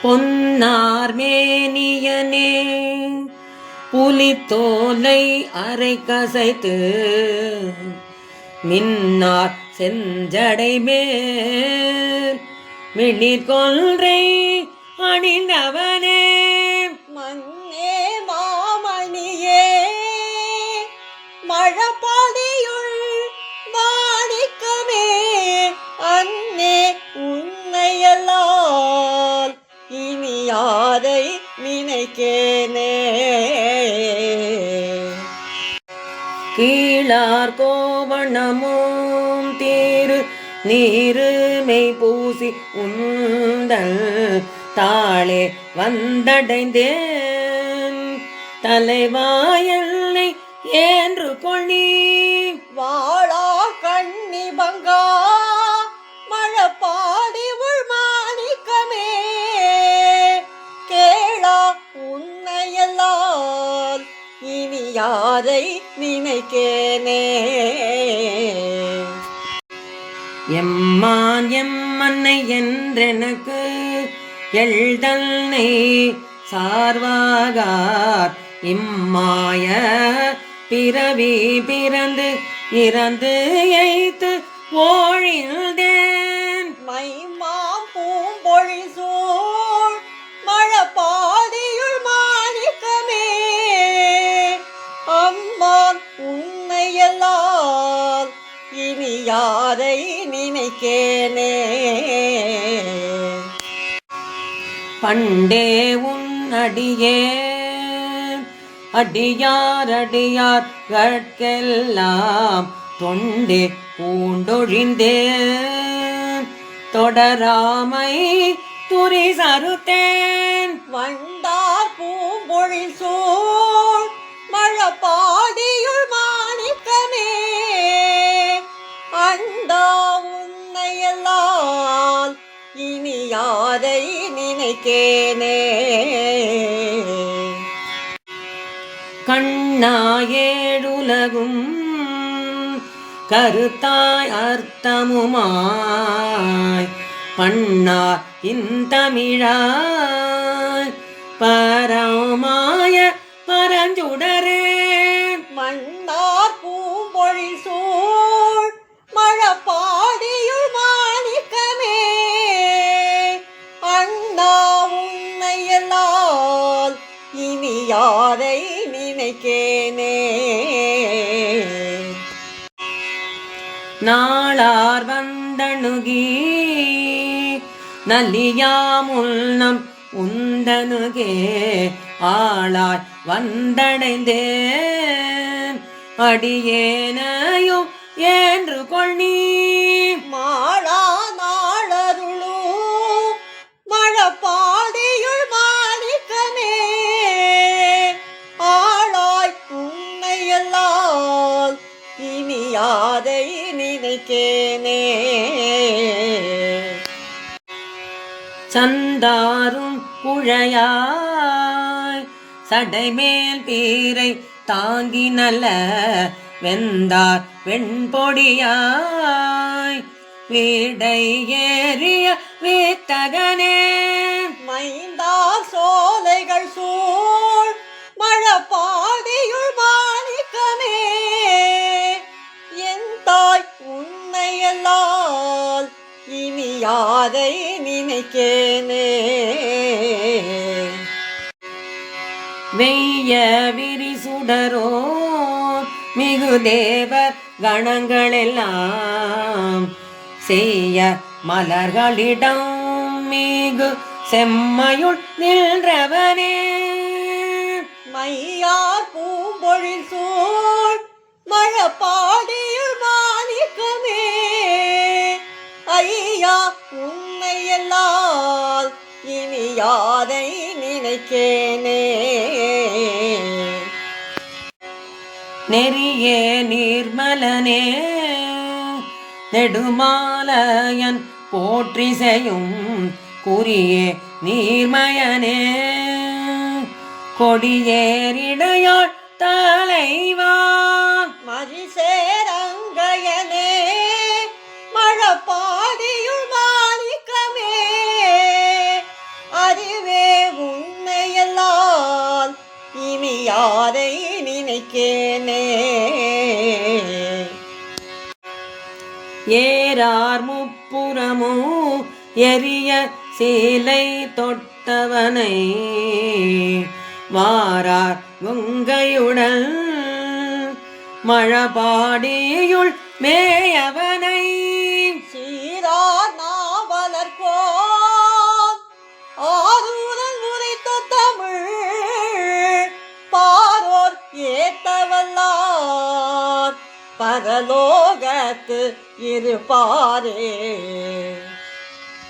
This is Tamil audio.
பொன்னார் மேனியனே புலித்தோலை அரை கசைத்து மின்னார் செஞ்சடை மேல் மிளிர் கொன்றை அணிந்தவனே மன்னே மாமணியே மழபாதியுள் மாணிக்கமே அன்னே உன்னையல்லால் இனி யாரை நினைக்கேனே. கீழார் கோவணமும் தீரு நீருமை பூசி உந்தல் தாளே வந்தடைந்தேன் தலைவாயல்லை என்று கொள்ளி வாழா கண்ணி பங்கா மழபாடி உள் மாணிக்கமே கேளா உன்னையல்லால் இனி யாரை நினைக்கேனே. எம்மான் எம்மன்னை என்றெனக்கு எழுதல்னை சார்வாகார் இம்மாய பிறவி பிறந்து இறந்து எய்த்து ஓழிந்தேன் மைமாம் பூம்பொழி சூழ் மழபாடியுள் மாணிக்கமே அம்மான் உன்னையல்லால் இனி யாரை நினைக்கேனே. பண்டே உன் அடியே அடியார் அடியார் கட்கெல்லாம் தொண்டே பூண்டொழிந்தேன் தொடராமை துரி சருத்தேன் வண்டார் பூம்பொழி சூழ் மழபாடியுள் மாணிக்கமே அண்டா உன்னையல்லால் இனி யாரை நினைக்கேனே. கண்ணாயேழுலகும் கருத்தாய் அர்த்தமுமாய் பண்ணார் இந்தமிழாய் பரமாய பரஞ்சுடரே மன்னார் பூம்பொழி சூழ் மழபாடியுள் மாணிக்கமே அண்ணா உன்னையல்லால் இனி யாரை நினைக்கேனே. நாளார் வந்தணுகி நல்லியாமுல்னம் உந்தனுகே ஆளாய் வந்தடைந்தேன் அடியேனையும் என்று கொள்ளி மாளா நாளருளூ மழபாடியுள் மாணிக்கமே ஆளாய் உன்னையல்லால் இனி யாரை நினைக்கேனே. சந்தாரும் குழையாய் சடைமேல் பீரை தாங்கி நல்ல வெந்தார் வெண்பொடியாய் வீடை ஏறிய வீத்தகனே மைந்தார் சோலைகள் சூழ் மழபாடியுள் மாணிக்கமே என் தாய் உன்னையல்லால் இனி யாரை நினைக்கேனே. வெய்ய விரிசுடரோ மிகு தேவர் கணங்களெல்லாம் செய்ய மலர்களிடம் மிகு செம்மையுள் நின்றவனே மையார் பூம்பொழி சூழ் மழபாடியுள் மாணிக்கமே ஐயா உன்னையல்லால் இனி யாரை நினைக்கேனே. நெறியே நீர்மலனே நெடுமாலயன் போற்றி செய்யும் குறியே நீர்மயனே கொடியேறிடையாள் தலைவா மதிசேரங்கையனே மழபாடியுள் மாணிக்கமே அறிவு ஏறார் முப்புறமோ எரிய சீலை தொட்டவனை வாரார் கொங்கையுடன் மழபாடியுள் மேயவனை சீரார் நாவலர்கோன் ஆரூரன் உரைத்த தமிழ் பாரோர் ஏத்தவல்லார் பரலோகத்து இருப்பாரே.